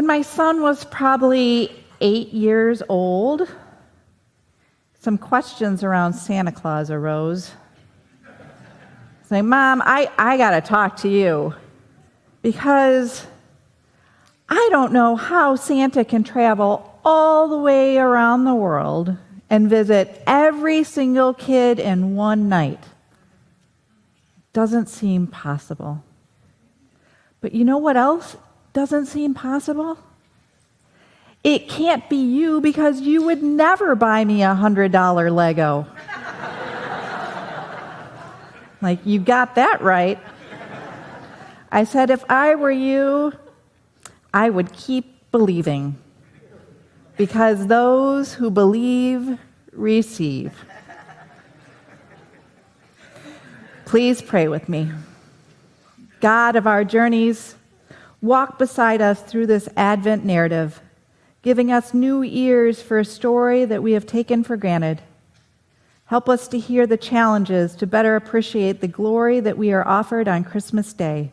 When my son was probably 8 years old, some questions around Santa Claus arose. Saying, Mom, I got to talk to you because I don't know how Santa can travel all the way around the world and visit every single kid in one night. Doesn't seem possible. But you know what else doesn't seem possible? It can't be you because you would never buy me $100 Lego. Like, you got that right. I said, if I were you, I would keep believing. Because those who believe receive. Please pray with me. God of our journeys, walk beside us through this Advent narrative, giving us new ears for a story that we have taken for granted. Help us to hear the challenges to better appreciate the glory that we are offered on Christmas Day,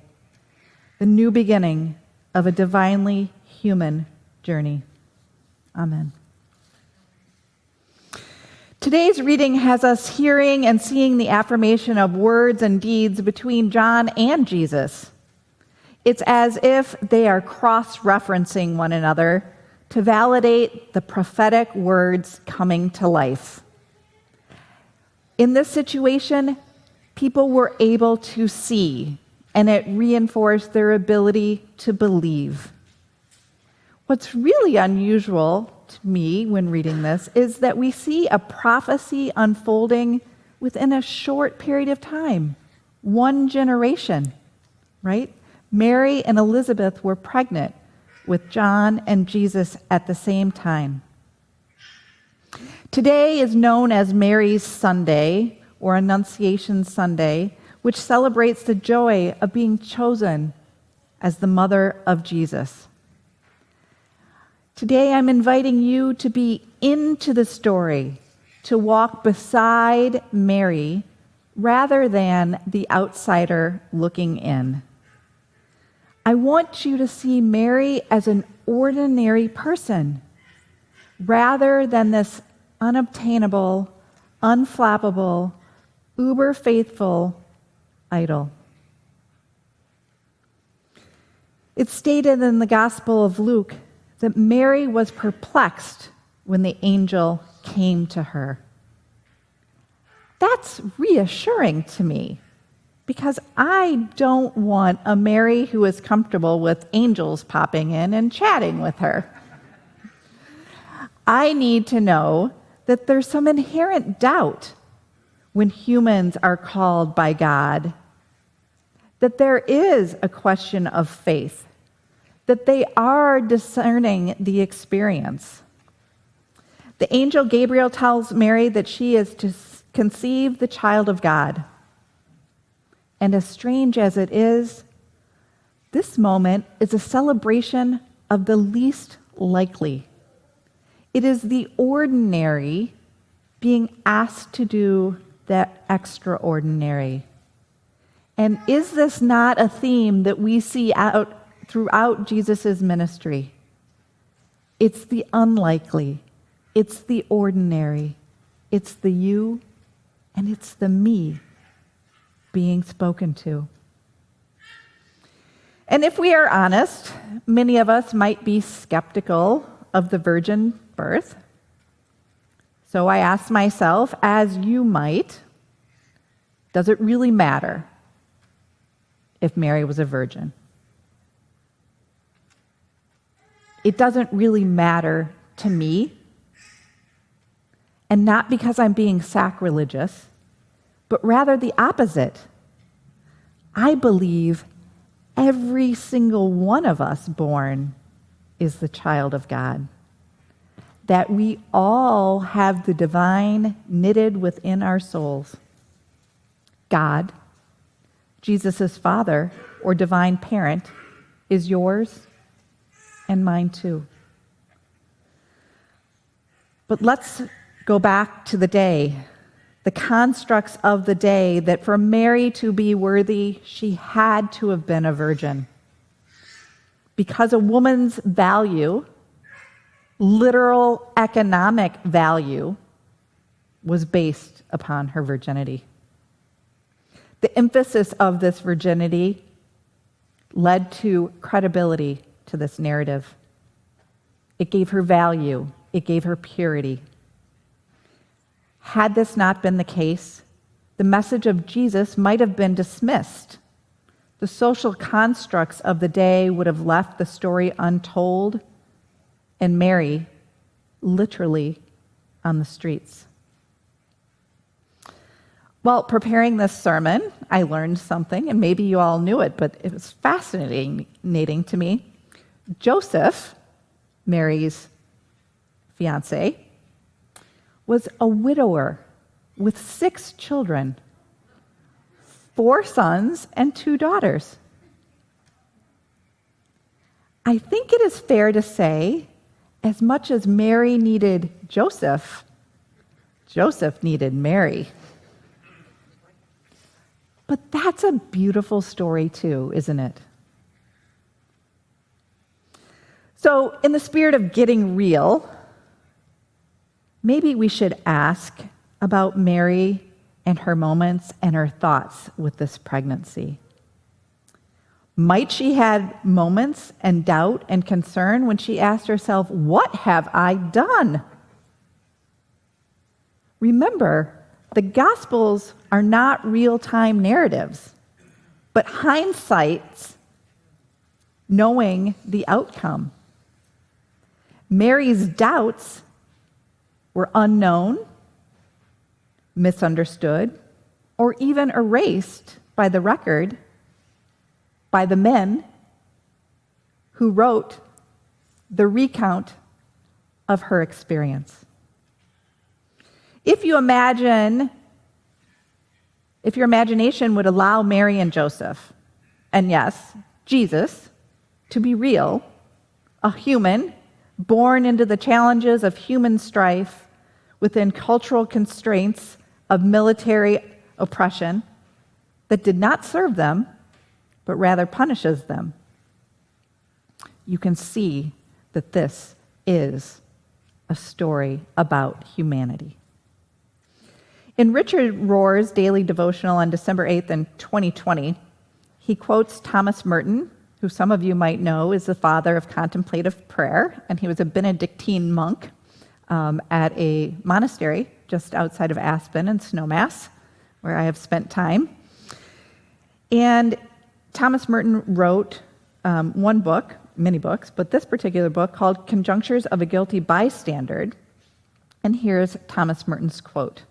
the new beginning of a divinely human journey. Amen. Today's reading has us hearing and seeing the affirmation of words and deeds between John and Jesus. It's as if they are cross-referencing one another to validate the prophetic words coming to life. In this situation, people were able to see, and it reinforced their ability to believe. What's really unusual to me when reading this is that we see a prophecy unfolding within a short period of time, one generation, right? Mary and Elizabeth were pregnant with John and Jesus at the same time. Today is known as Mary's Sunday, or Annunciation Sunday, which celebrates the joy of being chosen as the mother of Jesus. Today I'm inviting you to be into the story, to walk beside Mary rather than the outsider looking in. I want you to see Mary as an ordinary person rather than this unobtainable, unflappable, uber-faithful idol. It's stated in the Gospel of Luke that Mary was perplexed when the angel came to her. That's reassuring to me because I don't want a Mary who is comfortable with angels popping in and chatting with her. I need to know that there's some inherent doubt when humans are called by God, that there is a question of faith, that they are discerning the experience. The angel Gabriel tells Mary that she is to conceive the child of God. And as strange as it is, this moment is a celebration of the least likely. It is the ordinary being asked to do the extraordinary. And is this not a theme that we see out throughout Jesus' ministry? It's the unlikely, it's the ordinary, it's the you, and it's the me being spoken to. And if we are honest, many of us might be skeptical of the virgin birth. So I asked myself, as you might, does it really matter if Mary was a virgin? It doesn't really matter to me, and not because I'm being sacrilegious, but rather the opposite. I believe every single one of us born is the child of God, that we all have the divine knitted within our souls. God, Jesus' Father or divine parent, is yours and mine too. But let's go back to the day, the constructs of the day, that for Mary to be worthy, she had to have been a virgin. because a woman's value, literal economic value, was based upon her virginity. The emphasis of this virginity led to credibility to this narrative. It gave her value. It gave her purity. Had this not been the case, the message of Jesus might have been dismissed. The social constructs of the day would have left the story untold, and Mary literally on the streets. While preparing this sermon, I learned something, and maybe you all knew it, but it was fascinating to me. Joseph, Mary's fiancé, was a widower with 6 children, 4 sons and 2 daughters. I think it is fair to say, as much as Mary needed Joseph, Joseph needed Mary. But that's a beautiful story too, isn't it? So, in the spirit of getting real, maybe we should ask about Mary and her moments and her thoughts with this pregnancy. Might she had moments and doubt and concern when she asked herself, "What have I done?" Remember, the Gospels are not real-time narratives, but hindsight's knowing the outcome. Mary's doubts were unknown, misunderstood, or even erased by the record, by the men who wrote the recount of her experience. If your imagination would allow Mary and Joseph, and yes, Jesus, to be real, a human born into the challenges of human strife within cultural constraints of military oppression that did not serve them, but rather punishes them, you can see that this is a story about humanity. In Richard Rohr's daily devotional on December 8th in 2020, he quotes Thomas Merton, who some of you might know is the father of contemplative prayer, and he was a Benedictine monk at a monastery just outside of Aspen in Snowmass, where I have spent time. And Thomas Merton wrote one book, many books, but this particular book called Conjunctures of a Guilty Bystander. And here's Thomas Merton's quote.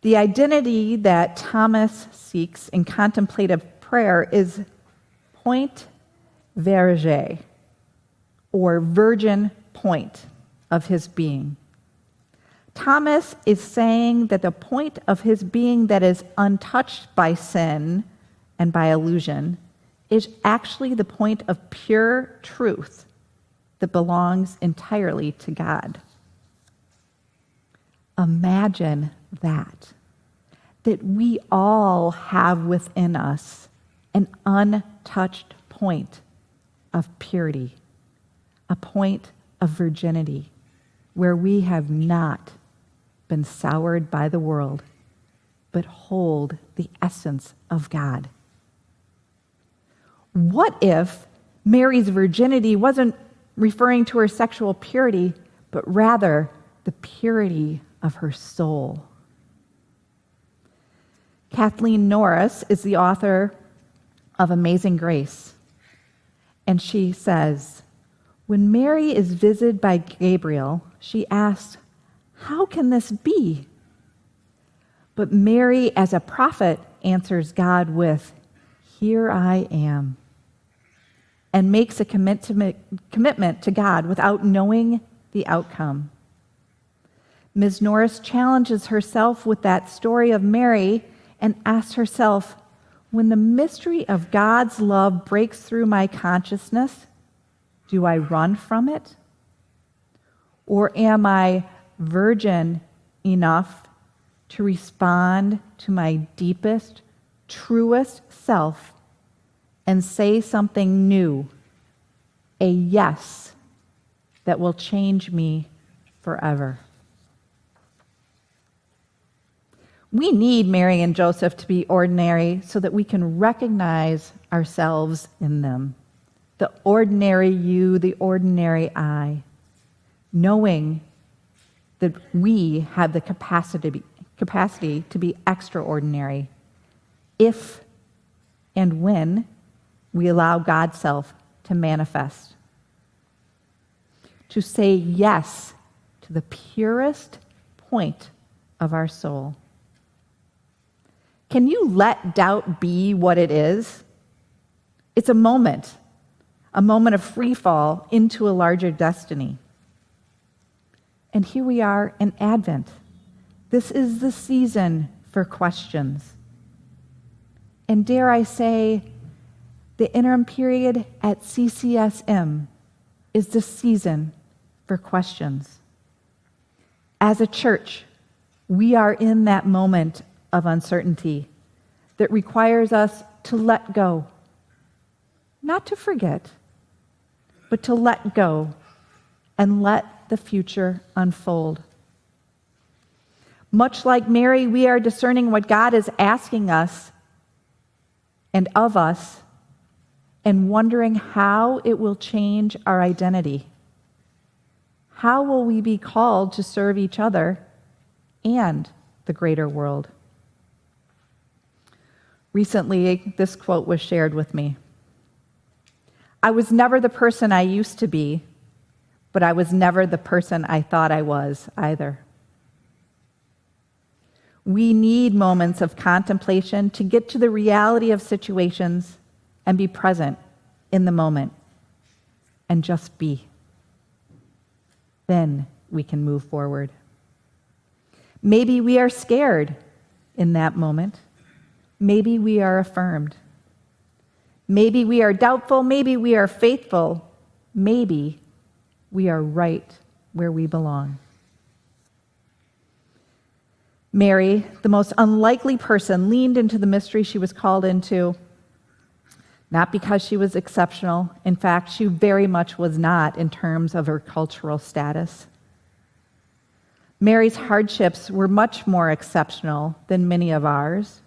The identity that Thomas seeks in contemplative prayer is point vierge, or virgin point of his being. Thomas is saying that the point of his being that is untouched by sin and by illusion is actually the point of pure truth that belongs entirely to God. Imagine that we all have within us an untouched point of purity, a point of virginity, where we have not been soured by the world, but hold the essence of God. What if Mary's virginity wasn't referring to her sexual purity, but rather the purity of her soul? Kathleen Norris is the author of Amazing Grace, and she says, when Mary is visited by Gabriel, she asks, "How can this be?" But Mary, as a prophet, answers God with, "Here I am," and makes a commitment to God without knowing the outcome. Ms. Norris challenges herself with that story of Mary and asks herself, when the mystery of God's love breaks through my consciousness, do I run from it? Or am I virgin enough to respond to my deepest, truest self and say something new, a yes that will change me forever. We need Mary and Joseph to be ordinary so that we can recognize ourselves in them. The ordinary you, the ordinary I, knowing that we have the capacity to be extraordinary if and when we allow God's self to manifest. To say yes to the purest point of our soul. Can you let doubt be what it is? It's a moment of free fall into a larger destiny. And here we are in Advent. This is the season for questions. And dare I say, the interim period at CCSM is the season for questions. As a church, we are in that moment of uncertainty that requires us to let go. Not to forget, but to let go and let the future unfold. Much like Mary, we are discerning what God is asking us and of us and wondering how it will change our identity. How will we be called to serve each other and the greater world? Recently, this quote was shared with me. I was never the person I used to be, but I was never the person I thought I was either. We need moments of contemplation to get to the reality of situations and be present in the moment and just be. Then we can move forward. Maybe we are scared in that moment. Maybe we are affirmed. Maybe we are doubtful. Maybe we are faithful. Maybe we are right where we belong. Mary, the most unlikely person, leaned into the mystery she was called into, not because she was exceptional. In fact, she very much was not in terms of her cultural status. Mary's hardships were much more exceptional than many of ours,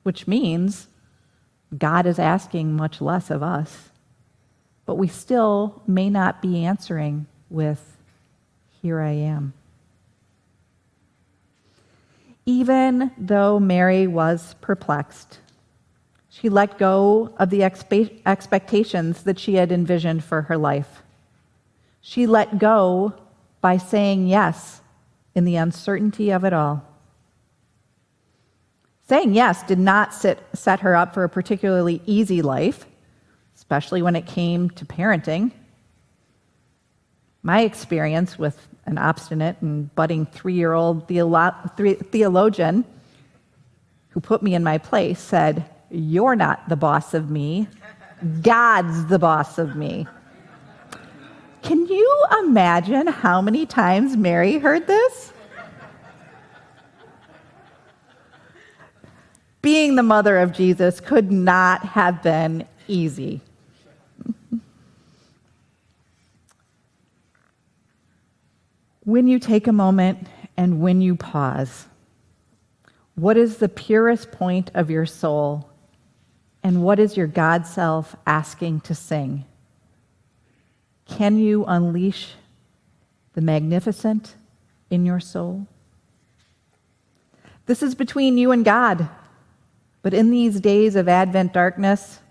which means God is asking much less of us. But we still may not be answering with, "Here I am." Even though Mary was perplexed, she let go of the expectations that she had envisioned for her life. She let go by saying yes in the uncertainty of it all. Saying yes did not set her up for a particularly easy life, especially when it came to parenting. My experience with an obstinate and budding 3-year-old theologian who put me in my place said, "You're not the boss of me. God's the boss of me." Can you imagine how many times Mary heard this? Being the mother of Jesus could not have been easy. When you take a moment and when you pause, what is the purest point of your soul, and what is your God self asking to sing? Can you unleash the magnificent in your soul? This is between you and God, but in these days of Advent darkness,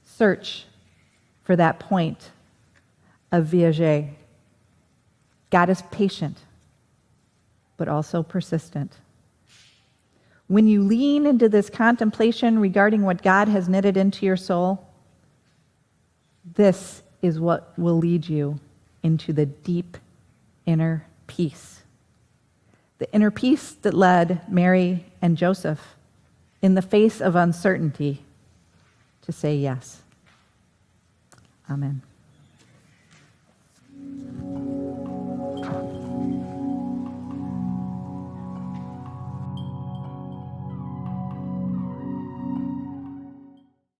search for that point of viager. God is patient, but also persistent. When you lean into this contemplation regarding what God has knitted into your soul, this is what will lead you into the deep inner peace. The inner peace that led Mary and Joseph, in the face of uncertainty, to say yes. Amen.